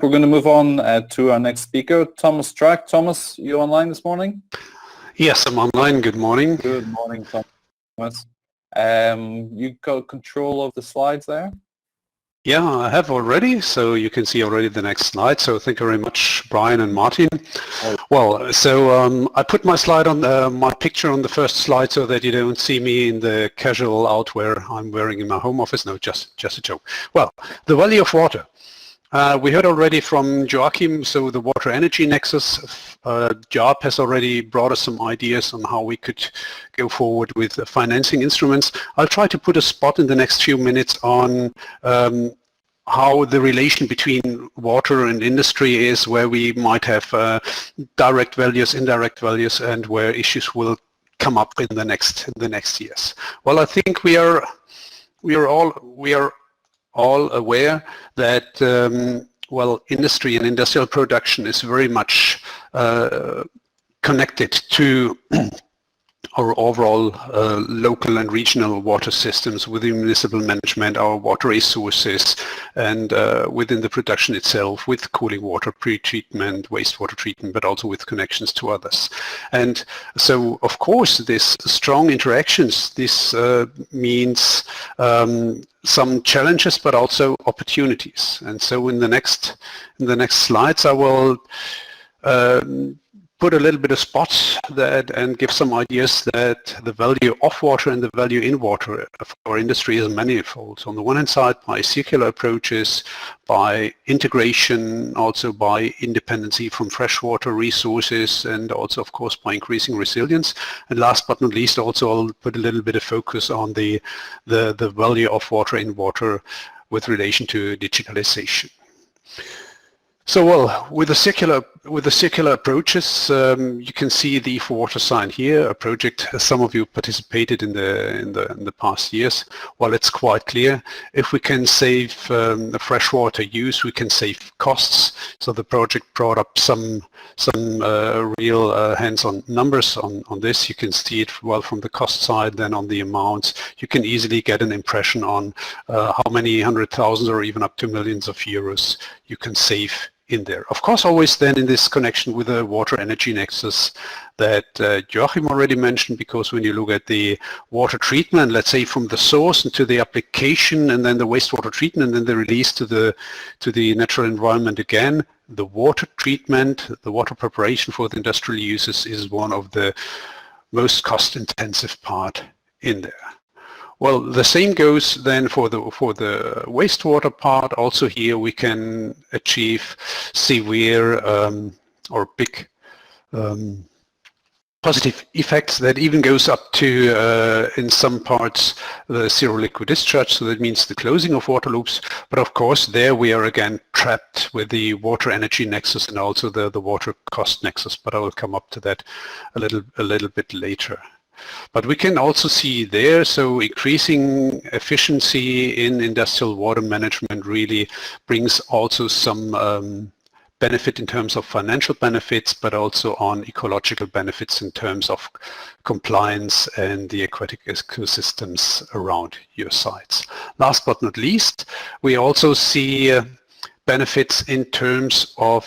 We're going to move on to our next speaker, Thomas Strack. Thomas, you online this morning? Yes, I'm online. Good morning. Good morning, Thomas. You got control of the slides there? Yeah, I have already, so you can see already the next slide. So thank you very much, Brian and Martin. Well, so I put my slide on my picture on the first slide so that you don't see me in the casual outwear I'm wearing in my home office. No, just a joke. Well, the value of water. We heard already from Joachim, so the water energy nexus. JARP has already brought us some ideas on how we could go forward with the financing instruments. I'll try to put a spot in the next few minutes on how the relation between water and industry is, where we might have direct values, indirect values, and where issues will come up in the next years. Well, I think we are all aware that well, industry and industrial production is very much connected to our overall local and regional water systems within municipal management, our water resources, and within the production itself with cooling water, pre-treatment, wastewater treatment, but also with connections to others. And so, of course, this strong interactions, this means some challenges, but also opportunities. And so in the next slides, I will put a little bit of spots that and give some ideas that the value of water and the value in water for our industry is manifold. On the one hand side, by circular approaches, by integration, also by independency from freshwater resources, and also, of course, by increasing resilience. And last but not least, also I'll put a little bit of focus on the value of water in water with relation to digitalization. So, well, with the circular approaches, you can see the E4Water sign here, a project some of you participated in the past years. Well, it's quite clear if we can save the freshwater use, we can save costs. So the project brought up some real hands-on numbers on this. You can see it well from the cost side, then on the amounts. You can easily get an impression on how many hundred thousands or even up to millions of euros you can save in there. Of course, always then in this connection with the water energy nexus that Joachim already mentioned, because when you look at the water treatment, let's say from the source into the application and then the wastewater treatment and then the release to the natural environment again, the water treatment, the water preparation for the industrial uses is one of the most cost-intensive part in there. Well, the same goes then for the wastewater part. Also here we can achieve severe or big positive effects that even goes up to, in some parts, the zero liquid discharge. So that means the closing of water loops. But of course, there we are again trapped with the water energy nexus and also the water cost nexus. But I will come up to that a little bit later. But we can also see there, so increasing efficiency in industrial water management really brings also some benefit in terms of financial benefits, but also on ecological benefits in terms of compliance and the aquatic ecosystems around your sites. Last but not least, we also see benefits in terms of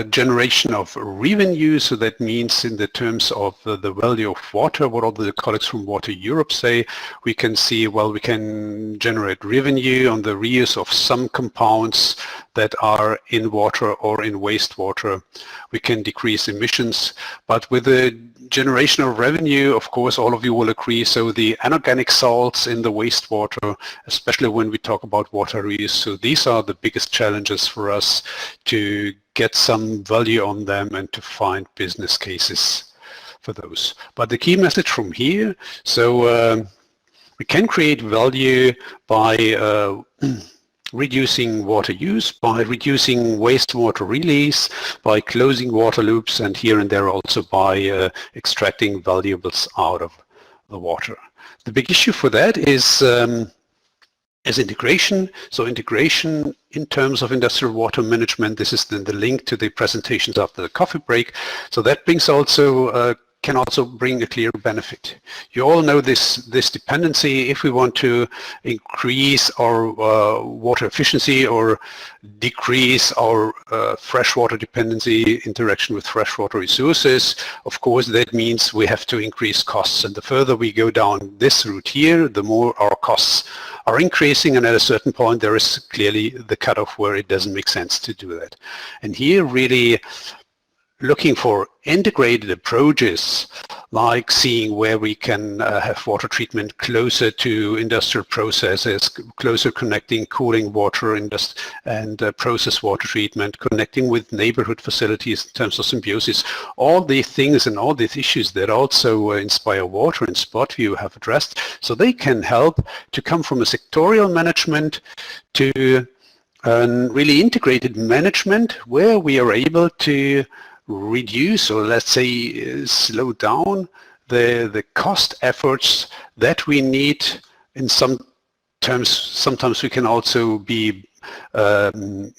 generation of revenue. So that means in the terms of the value of water, what all the colleagues from Water Europe say, we can see, well, we can generate revenue on the reuse of some compounds that are in water or in wastewater. We can decrease emissions, but with the generation of revenue, of course, all of you will agree, so the anorganic salts in the wastewater, especially when we talk about water reuse, so these are the biggest challenges for us to get some value on them and to find business cases for those. But the key message from here, so we can create value by reducing water use, by reducing wastewater release, by closing water loops, and here and there also by extracting valuables out of the water. The big issue for that is integration. So integration in terms of industrial water management, this is then the link to the presentations after the coffee break. So that brings also can also bring a clear benefit. You all know this dependency. If we want to increase our water efficiency or decrease our freshwater dependency interaction with freshwater resources, of course that means we have to increase costs, and the further we go down this route here, the more our costs are increasing, and at a certain point there is clearly the cutoff where it doesn't make sense to do that. And here really looking for integrated approaches, like seeing where we can have water treatment closer to industrial processes, closer connecting cooling water and process water treatment, connecting with neighborhood facilities in terms of symbiosis. All these things and all these issues that also Inspire Water and SpotView have addressed, so they can help to come from a sectorial management to really integrated management where we are able to reduce, or let's say slow down the cost efforts that we need. In some terms, sometimes we can also be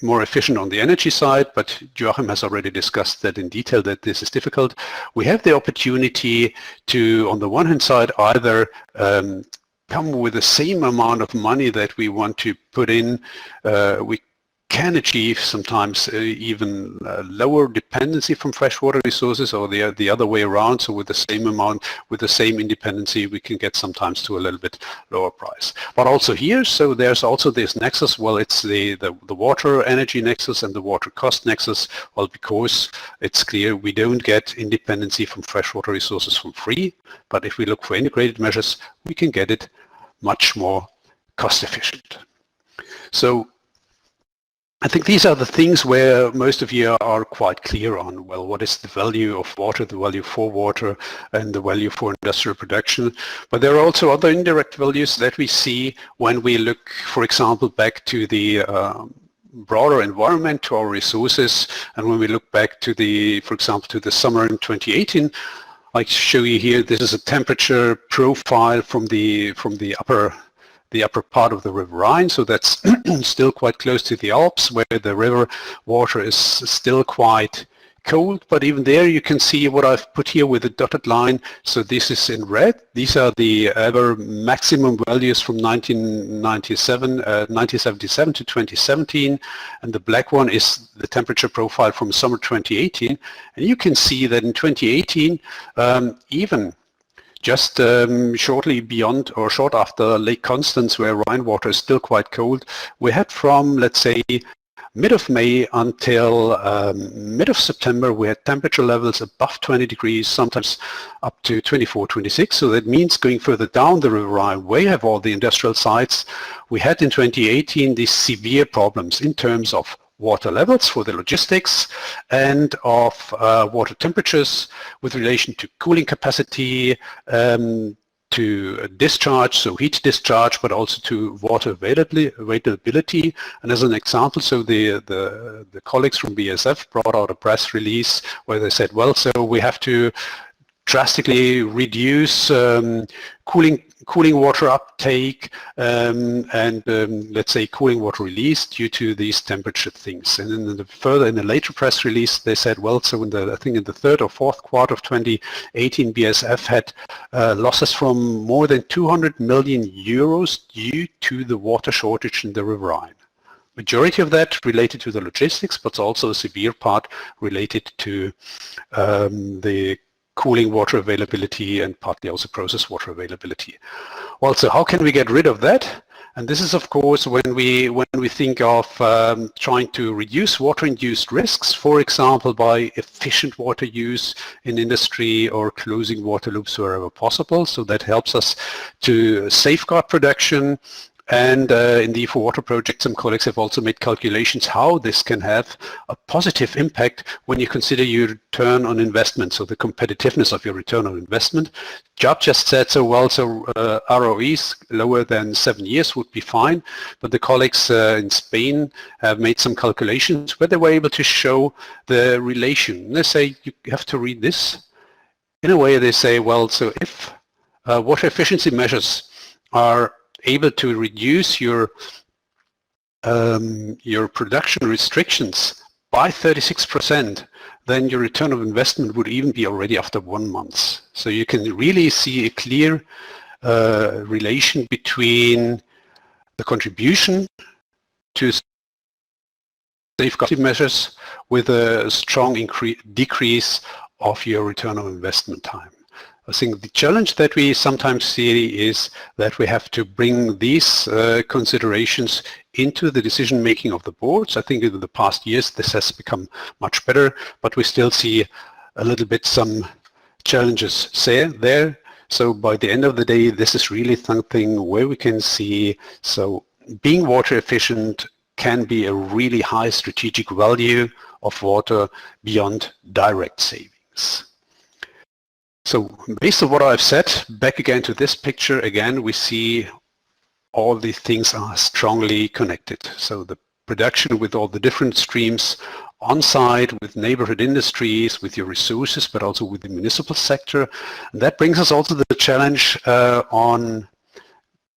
more efficient on the energy side, but Joachim has already discussed that in detail, that this is difficult. We have the opportunity to, on the one hand side, either come with the same amount of money that we want to put in. We can achieve sometimes even lower dependency from freshwater resources, or the other way around. So with the same amount, with the same independency, we can get sometimes to a little bit lower price. But also here, so there's also this nexus. Well, it's the water energy nexus and the water cost nexus. Well, because it's clear we don't get independency from freshwater resources for free, but if we look for integrated measures, we can get it much more cost efficient. So I think these are the things where most of you are quite clear on. Well, what is the value of water, the value for water, and the value for industrial production? But there are also other indirect values that we see when we look, for example, back to the broader environment, to our resources, and when we look back to the, for example, to the summer in 2018. I show you here, this is a temperature profile from the upper part of the River Rhine, so that's still quite close to the Alps, where the river water is still quite cold, but even there you can see what I've put here with the dotted line. So this is in red. These are the ever maximum values from 1977 to 2017, and the black one is the temperature profile from summer 2018. And you can see that in 2018, even just shortly beyond or short after Lake Constance, where Rhine water is still quite cold, we had from, let's say, mid of May until mid of September, we had temperature levels above 20 degrees, sometimes up to 24, 26. So that means going further down the River Rhine, where you have all the industrial sites, we had in 2018 these severe problems in terms of water levels for the logistics and of water temperatures with relation to cooling capacity, to discharge, so heat discharge, but also to water availability. And as an example, so the colleagues from BASF brought out a press release where they said, well, so we have to drastically reduce cooling water uptake and let's say cooling water release due to these temperature things. And in the later press release, they said, well, so I think in the third or fourth quarter of 2018, BASF had losses from more than 200 million euros due to the water shortage in the River Rhine. Majority of that related to the logistics, but also a severe part related to the cooling water availability and partly also process water availability. Well, so how can we get rid of that? And this is, of course, when we think of trying to reduce water-induced risks, for example, by efficient water use in industry or closing water loops wherever possible. So that helps us to safeguard production. And in the E4Water project, some colleagues have also made calculations how this can have a positive impact when you consider your return on investment, so the competitiveness of your return on investment. Job just said so well, so ROEs lower than 7 years would be fine, but the colleagues in Spain have made some calculations where they were able to show the relation. They say you have to read this. In a way, they say, well, so if water efficiency measures are able to reduce your production restrictions by 36%, then your return of investment would even be already after 1 month. So you can really see a clear relation between the contribution to safeguard measures with a strong decrease of your return on investment time. I think the challenge that we sometimes see is that we have to bring these considerations into the decision making of the boards. I think in the past years this has become much better, but we still see a little bit some challenges there. So by the end of the day, this is really something where we can see, so being water efficient can be a really high strategic value of water beyond direct savings. So based on what I've said, back again to this picture, again, we see all these things are strongly connected. So the production with all the different streams on site, with neighborhood industries, with your resources, but also with the municipal sector. And that brings us also to the challenge on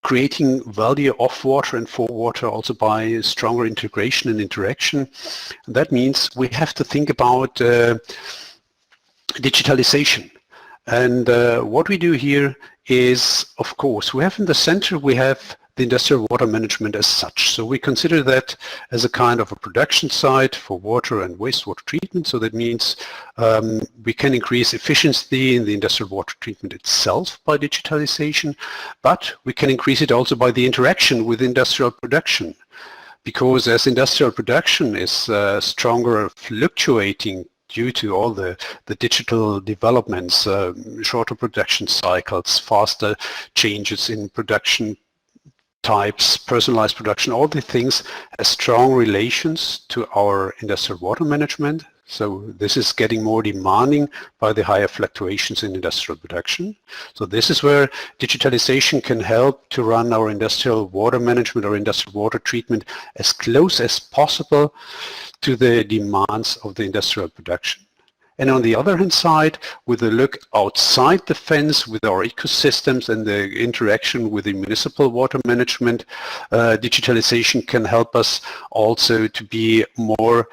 creating value of water and for water also by stronger integration and interaction. And that means we have to think about digitalization. And what we do here is, of course, we have in the center, we have the industrial water management as such. So we consider that as a kind of a production site for water and wastewater treatment. So that means we can increase efficiency in the industrial water treatment itself by digitalization, but we can increase it also by the interaction with industrial production. Because as industrial production is stronger fluctuating due to all the digital developments, shorter production cycles, faster changes in production types, personalized production, all the things have strong relations to our industrial water management. So this is getting more demanding by the higher fluctuations in industrial production. So this is where digitalization can help to run our industrial water management or industrial water treatment as close as possible to the demands of the industrial production. And on the other hand side, with a look outside the fence with our ecosystems and the interaction with the municipal water management, digitalization can help us also to be more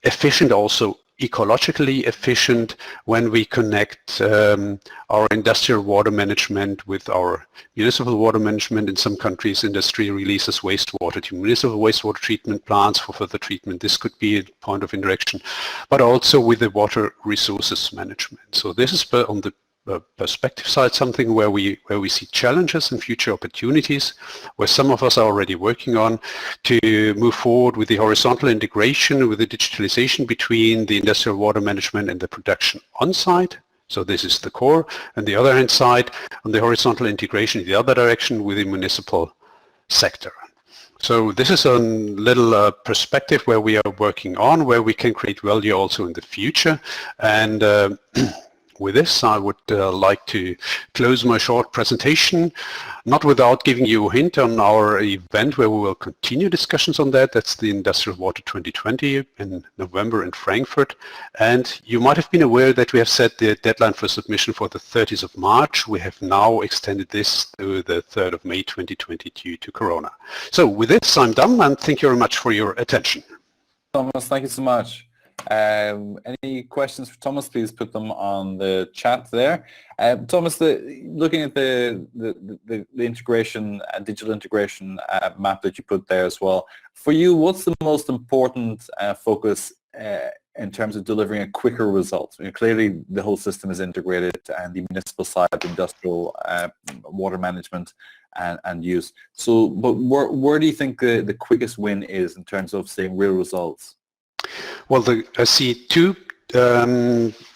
efficient, also ecologically efficient, when we connect our industrial water management with our municipal water management. In some countries, industry releases wastewater to municipal wastewater treatment plants for further treatment. This could be a point of interaction, but also with the water resources management. So this is on the perspective side, something where we see challenges and future opportunities, where some of us are already working on to move forward with the horizontal integration, with the digitalization between the industrial water management and the production on site. So this is the core. And the other hand side, on the horizontal integration in the other direction with the municipal sector. So this is a little perspective where we are working on, where we can create value also in the future. And with this, I would like to close my short presentation, not without giving you a hint on our event where we will continue discussions on that. That's the Industrial Water 2020 in November in Frankfurt. And you might have been aware that we have set the deadline for submission for the 30th of March. We have now extended this to the 3rd of May 2020 due to Corona. So with this, I'm done, and thank you very much for your attention. Thomas, thank you so much. Any questions for Thomas, please put them on the chat there. Thomas, looking at the integration, digital integration map that you put there as well, for you, what's the most important focus in terms of delivering a quicker result? I mean, clearly the whole system is integrated, and the municipal side, industrial water management and use. So, but where do you think the quickest win is in terms of seeing real results? Well, I see two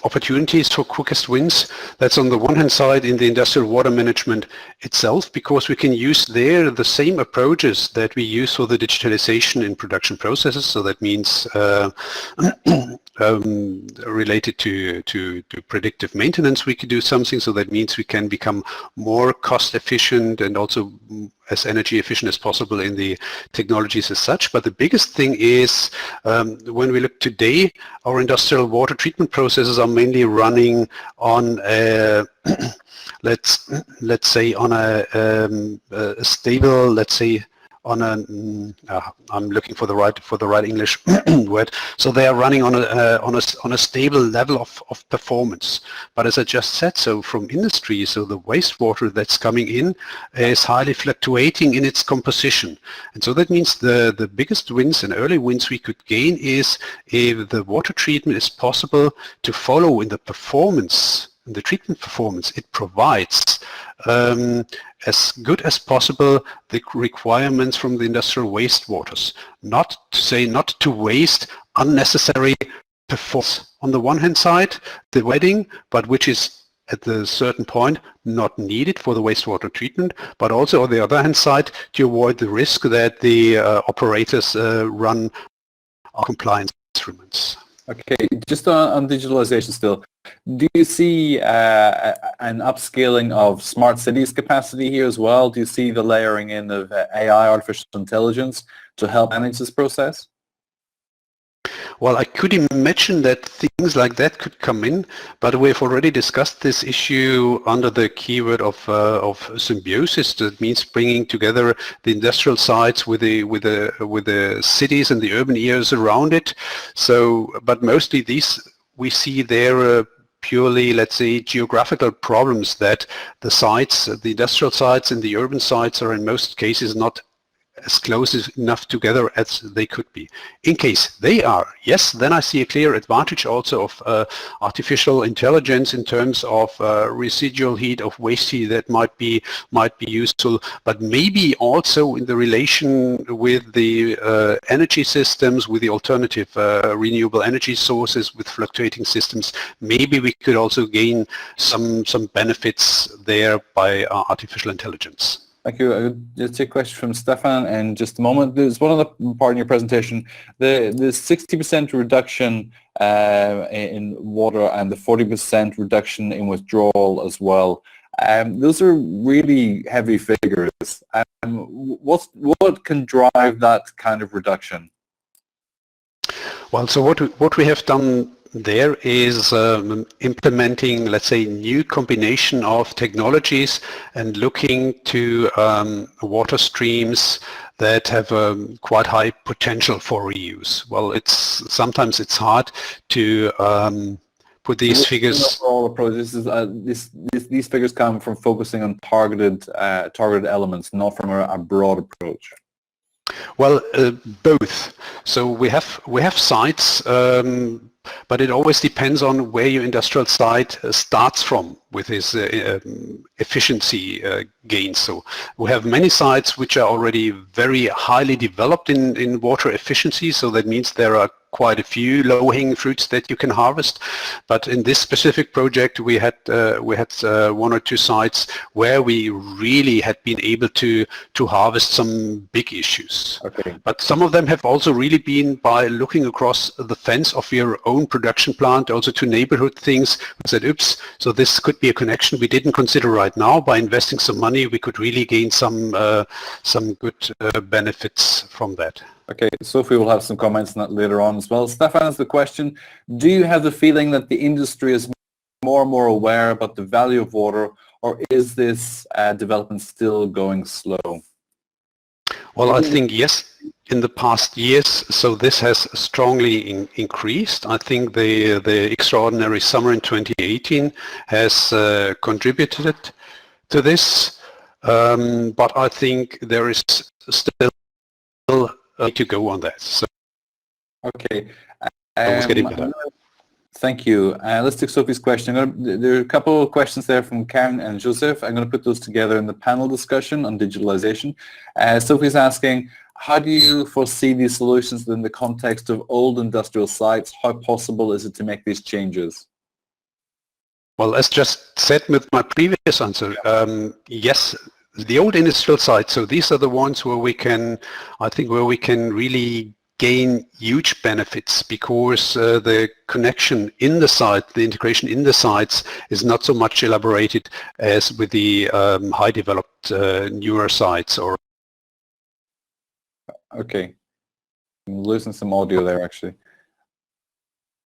opportunities for quickest wins. That's on the one hand side in the industrial water management itself, because we can use there the same approaches that we use for the digitalization in production processes. So that means related to predictive maintenance, we could do something. So that means we can become more cost efficient and also as energy efficient as possible in the technologies as such. But the biggest thing is when we look today, our industrial water treatment processes are mainly running on let's say on a stable, let's say on a I'm looking for the right English word. So they are running on a stable level of performance. But as I just said, so from industry, so the wastewater that's coming in is highly fluctuating in its composition, and so that means the biggest wins and early wins we could gain is if the water treatment is possible to follow in the performance, in the treatment performance it provides, as good as possible the requirements from the industrial wastewaters. Not to waste unnecessary performance on the one hand side, the wetting, but which is at a certain point not needed for the wastewater treatment, but also on the other hand side to avoid the risk that the operators run compliance instruments. Okay, just on digitalization still, do you see an upscaling of smart cities capacity here as well? Do you see the layering in of AI, artificial intelligence, to help manage this process? Well, I could imagine that things like that could come in, but we've already discussed this issue under the keyword of symbiosis. That means bringing together the industrial sites with the cities and the urban areas around it. So, but mostly these we see there purely, let's say, geographical problems that the sites, the industrial sites and the urban sites are in most cases not as close enough together as they could be. In case they are, yes, then I see a clear advantage also of artificial intelligence in terms of residual heat, of waste heat that might be useful, but maybe also in the relation with the energy systems, with the alternative renewable energy sources, with fluctuating systems. Maybe we could also gain some benefits there by artificial intelligence. Thank you. I'll just take a question from Stefan in just a moment. There's one other part in your presentation, the 60% reduction in water and the 40% reduction in withdrawal as well. Those are really heavy figures. What can drive that kind of reduction? Well, so what we have done there is implementing, let's say, new combination of technologies and looking to water streams that have quite high potential for reuse. Well, sometimes it's hard to put these figures. Overall approach. These figures come from focusing on targeted elements, not from a broad approach. Well, both. So we have sites, but it always depends on where your industrial site starts from with its efficiency gains. So we have many sites which are already very highly developed in water efficiency. So that means there are quite a few low-hanging fruits that you can harvest. But in this specific project, we had one or two sites where we really had been able to harvest some big issues. Okay. But some of them have also really been by looking across the fence of your own production plant, also to neighborhood things. We said, oops, so this could be a connection we didn't consider right now. By investing some money, we could really gain some good benefits from that. Okay, Sophie will have some comments on that later on as well. Stefan has the question, do you have the feeling that the industry is more and more aware about the value of water, or is this development still going slow? Well, I think yes, in the past years, so this has strongly increased. I think the extraordinary summer in 2018 has contributed to this, but I think there is still to go on that. So okay. Getting better. Thank you. Let's take Sophie's question. There are a couple of questions there from Karen and Joseph. I'm going to put those together in the panel discussion on digitalization. Sophie's asking, how do you foresee these solutions in the context of old industrial sites? How possible is it to make these changes? Well, as just said with my previous answer, yes, the old industrial sites, so these are the ones where we can, I think, where we can really gain huge benefits, because the connection in the site, the integration in the sites is not so much elaborated as with the high developed newer sites. Or okay, I'm losing some audio there actually.